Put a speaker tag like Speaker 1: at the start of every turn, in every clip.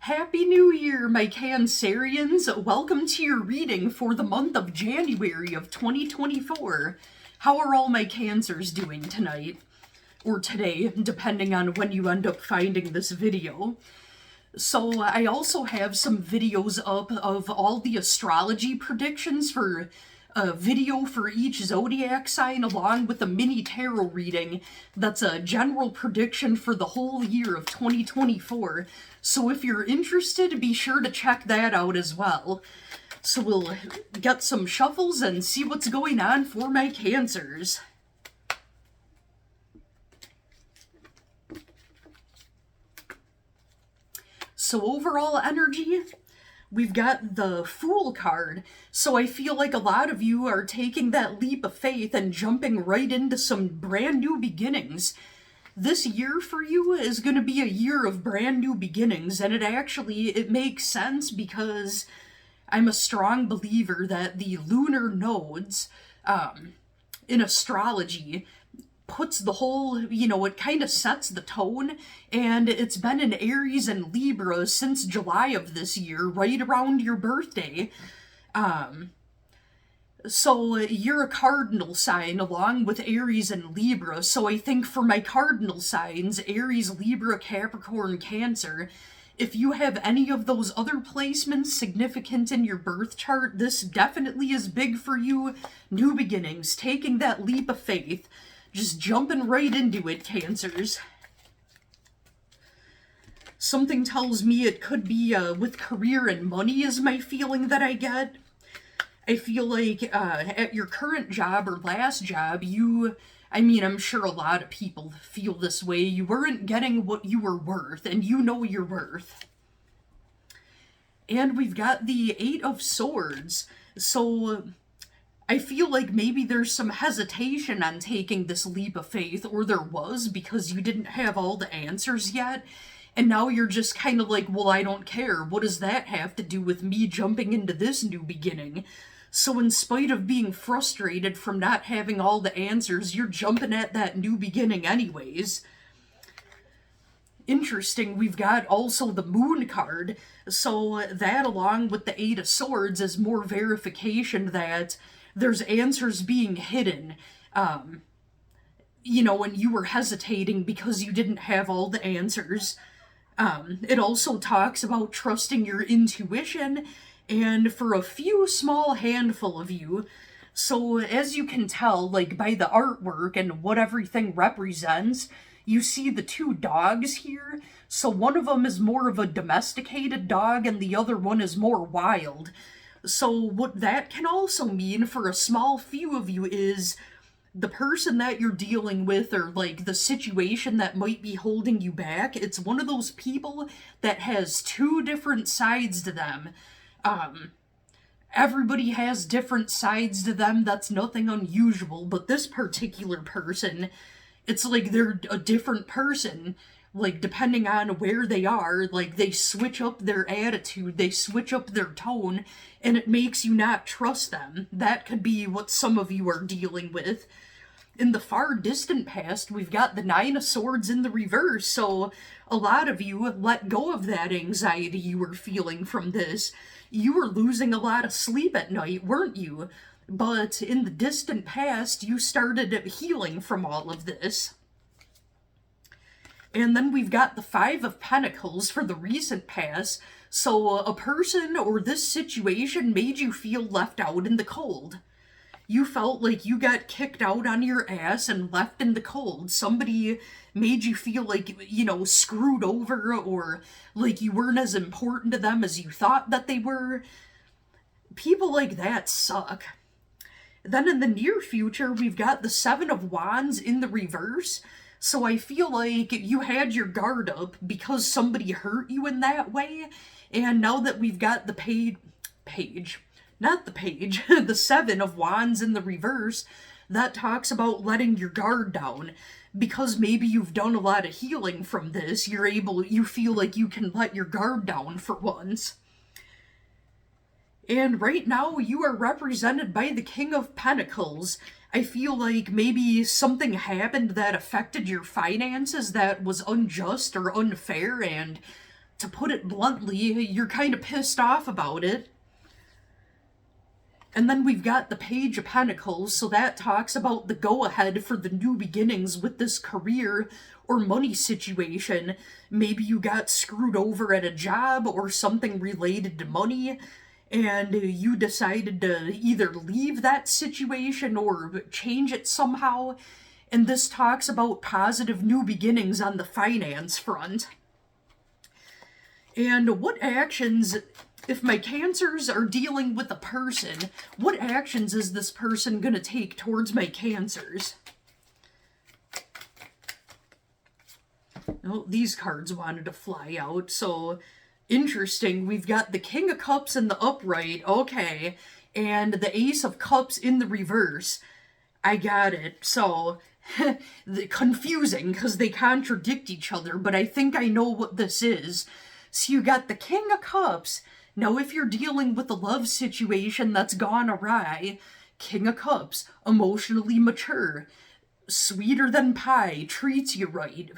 Speaker 1: Happy New Year, my Cancerians! Welcome to your reading for the month of January of 2024. How are all my Cancers doing tonight? Or today, depending on when you end up finding this video. So I also have some videos up of all the astrology predictions for a video for each zodiac sign, along with a mini tarot reading that's a general prediction for the whole year of 2024. So if you're interested, be sure to check that out as well. So we'll get some shuffles and see what's going on for my Cancers. So overall energy, we've got the Fool card. So I feel like a lot of you are taking that leap of faith and jumping right into some brand new beginnings. This year for you is going to be a year of brand new beginnings, and it makes sense because I'm a strong believer that the lunar nodes in astrology puts the whole, it kind of sets the tone, and it's been in Aries and Libra since July of this year, right around your birthday. So you're a cardinal sign along with Aries and Libra, so I think for my cardinal signs, Aries, Libra, Capricorn, Cancer, if you have any of those other placements significant in your birth chart, this definitely is big for you. New beginnings, taking that leap of faith, just jumping right into it, Cancers. Something tells me it could be with career and money is my feeling that I get. I feel like at your current job or last job, I'm sure a lot of people feel this way. You weren't getting what you were worth, and you know your worth. And we've got the Eight of Swords. So I feel like maybe there's some hesitation on taking this leap of faith, or there was, because you didn't have all the answers yet. And now you're just kind of like, well, I don't care. What does that have to do with me jumping into this new beginning? So in spite of being frustrated from not having all the answers, you're jumping at that new beginning anyways. Interesting, we've got also the Moon card. So that, along with the Eight of Swords, is more verification that there's answers being hidden. And you were hesitating because you didn't have all the answers. It also talks about trusting your intuition, and for a few small handful of you. So as you can tell, like by the artwork and what everything represents, you see the two dogs here. So one of them is more of a domesticated dog and the other one is more wild. So what that can also mean for a small few of you is the person that you're dealing with, or like the situation that might be holding you back, it's one of those people that has two different sides to them. Everybody has different sides to them. That's nothing unusual, but this particular person, it's like they're a different person. Like, depending on where they are, like, they switch up their attitude, they switch up their tone, and it makes you not trust them. That could be what some of you are dealing with. In the far distant past, we've got the Nine of Swords in the reverse, so a lot of you let go of that anxiety you were feeling from this. You were losing a lot of sleep at night, weren't you? But in the distant past, you started healing from all of this. And then we've got the Five of Pentacles for the recent past. So a person or this situation made you feel left out in the cold. You felt like you got kicked out on your ass and left in the cold. Somebody made you feel like, screwed over, or like you weren't as important to them as you thought that they were. People like that suck. Then in the near future, we've got the Seven of Wands in the reverse. So I feel like you had your guard up because somebody hurt you in that way. And now that we've got the the Seven of Wands in the reverse, that talks about letting your guard down. Because maybe you've done a lot of healing from this, you feel like you can let your guard down for once. And right now, you are represented by the King of Pentacles. I feel like maybe something happened that affected your finances that was unjust or unfair, and to put it bluntly, you're kind of pissed off about it. And then we've got the Page of Pentacles, so that talks about the go-ahead for the new beginnings with this career or money situation. Maybe you got screwed over at a job or something related to money, and you decided to either leave that situation or change it somehow. And this talks about positive new beginnings on the finance front. And what actions, if my Cancers are dealing with a person, what actions is this person going to take towards my Cancers? Oh, these cards wanted to fly out, so interesting. We've got the King of Cups in the upright, okay, and the Ace of Cups in the reverse. I got it. So, confusing because they contradict each other, but I think I know what this is. So you got the King of Cups. Now, if you're dealing with a love situation that's gone awry, King of Cups, emotionally mature, sweeter than pie, treats you right,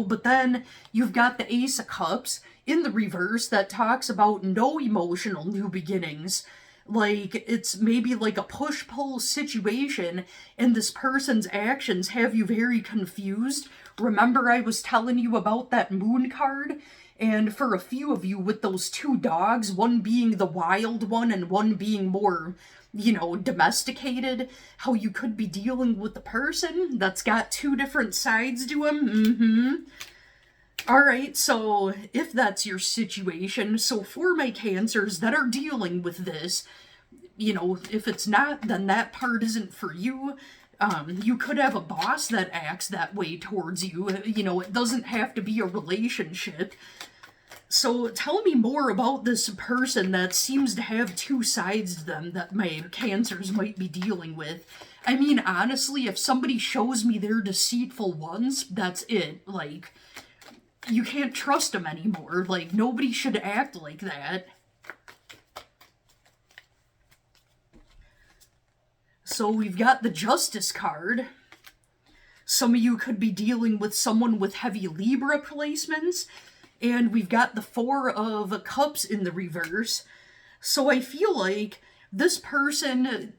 Speaker 1: but then you've got the Ace of Cups in the reverse that talks about no emotional new beginnings. Like, it's maybe like a push-pull situation, and this person's actions have you very confused. Remember I was telling you about that Moon card? And for a few of you with those two dogs, one being the wild one and one being more, domesticated, how you could be dealing with a person that's got two different sides to him. Alright, so if that's your situation, so for my Cancers that are dealing with this, if it's not, then that part isn't for you. You could have a boss that acts that way towards you. It doesn't have to be a relationship. So tell me more about this person that seems to have two sides to them that my Cancers might be dealing with. I mean, honestly, if somebody shows me they're deceitful once, that's it. Like, you can't trust them anymore. Like, nobody should act like that. So we've got the Justice card. Some of you could be dealing with someone with heavy Libra placements. And we've got the Four of Cups in the reverse. So I feel like this person,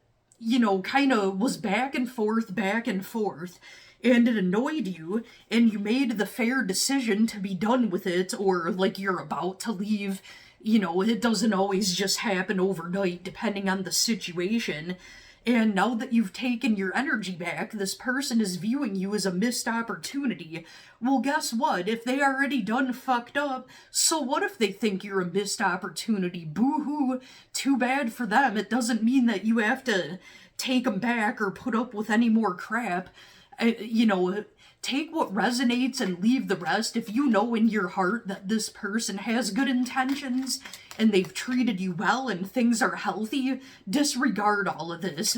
Speaker 1: kind of was back and forth, and it annoyed you, and you made the fair decision to be done with it, or like you're about to leave. It doesn't always just happen overnight, depending on the situation. And now that you've taken your energy back, this person is viewing you as a missed opportunity. Well, guess what? If they already done fucked up, so what if they think you're a missed opportunity? Boo-hoo. Too bad for them. It doesn't mean that you have to take them back or put up with any more crap. Take what resonates and leave the rest. If you know in your heart that this person has good intentions and they've treated you well and things are healthy, disregard all of this,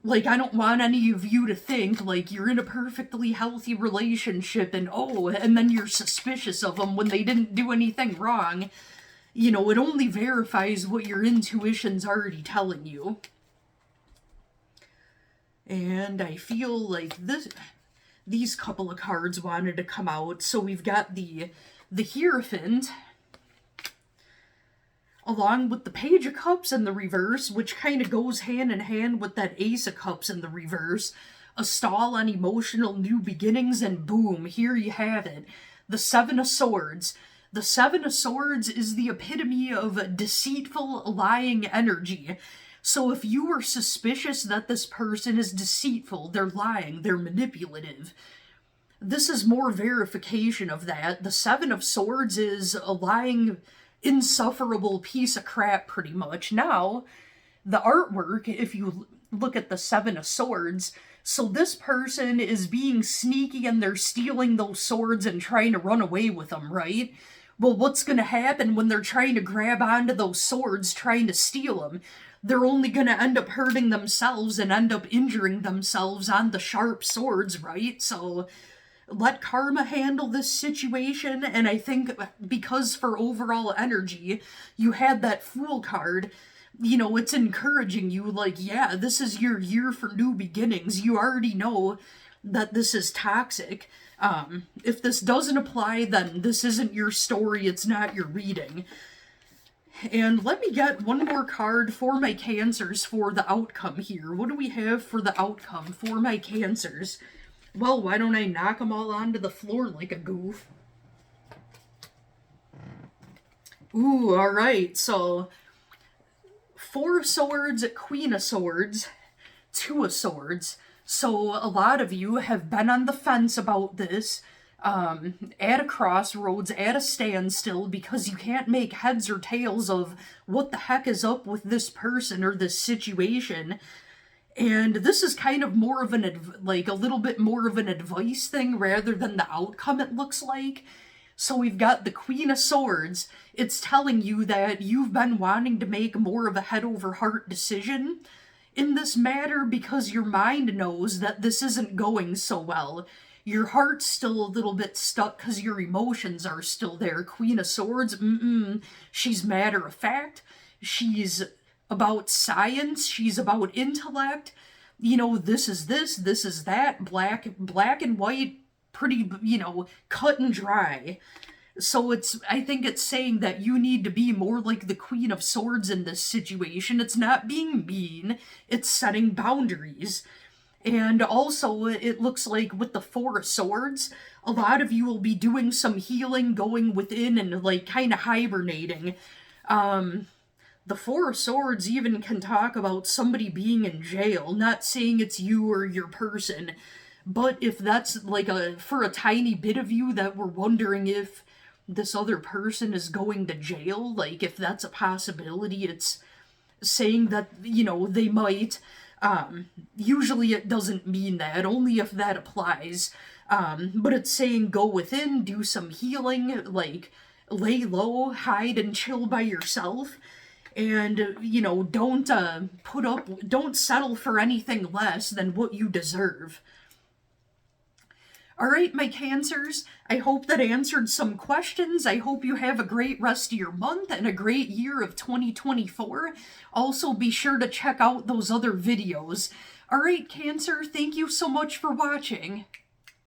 Speaker 1: Like, I don't want any of you to think, like, you're in a perfectly healthy relationship and then you're suspicious of them when they didn't do anything wrong. It only verifies what your intuition's already telling you. And I feel like these couple of cards wanted to come out. So we've got the Hierophant, along with the Page of Cups in the reverse, which kind of goes hand in hand with that Ace of Cups in the reverse. A stall on emotional new beginnings, and boom, here you have it. The Seven of Swords. The Seven of Swords is the epitome of deceitful, lying energy. So if you were suspicious that this person is deceitful, they're lying, they're manipulative, this is more verification of that. The Seven of Swords is a lying, insufferable piece of crap, pretty much. Now, the artwork, if you look at the Seven of Swords, so this person is being sneaky and they're stealing those swords and trying to run away with them, right? Well, what's going to happen when they're trying to grab onto those swords, trying to steal them? They're only going to end up hurting themselves and end up injuring themselves on the sharp swords, right? So let karma handle this situation. And I think because for overall energy, you had that Fool card, it's encouraging you, like, yeah, this is your year for new beginnings. You already know that this is toxic. If this doesn't apply, then this isn't your story, it's not your reading. And let me get one more card for my Cancers for the outcome here. What do we have for the outcome for my Cancers? Well, why don't I knock them all onto the floor like a goof? Ooh, alright, so 4 of Swords, Queen of Swords, 2 of Swords. So a lot of you have been on the fence about this, at a crossroads, at a standstill, because you can't make heads or tails of what the heck is up with this person or this situation. And this is kind of more of like a little bit more of an advice thing rather than the outcome, it looks like. So we've got the Queen of Swords. It's telling you that you've been wanting to make more of a head over heart decision in this matter because your mind knows that this isn't going so well. Your heart's still a little bit stuck because your emotions are still there. Queen of Swords, she's matter of fact. She's about science. She's about intellect. You know, this is that. Black and white, pretty, cut and dry. So I think it's saying that you need to be more like the Queen of Swords in this situation. It's not being mean, it's setting boundaries. And also, it looks like with the 4 of Swords, a lot of you will be doing some healing, going within and like kind of hibernating. The 4 of Swords even can talk about somebody being in jail, not saying it's you or your person. But if that's like for a tiny bit of you that were wondering if this other person is going to jail, like if that's a possibility, it's saying that, they might. Usually it doesn't mean that, only if that applies. But it's saying go within, do some healing, like lay low, hide and chill by yourself. And, don't settle for anything less than what you deserve. Alright, my Cancers, I hope that answered some questions. I hope you have a great rest of your month and a great year of 2024. Also, be sure to check out those other videos. Alright, Cancer, thank you so much for watching.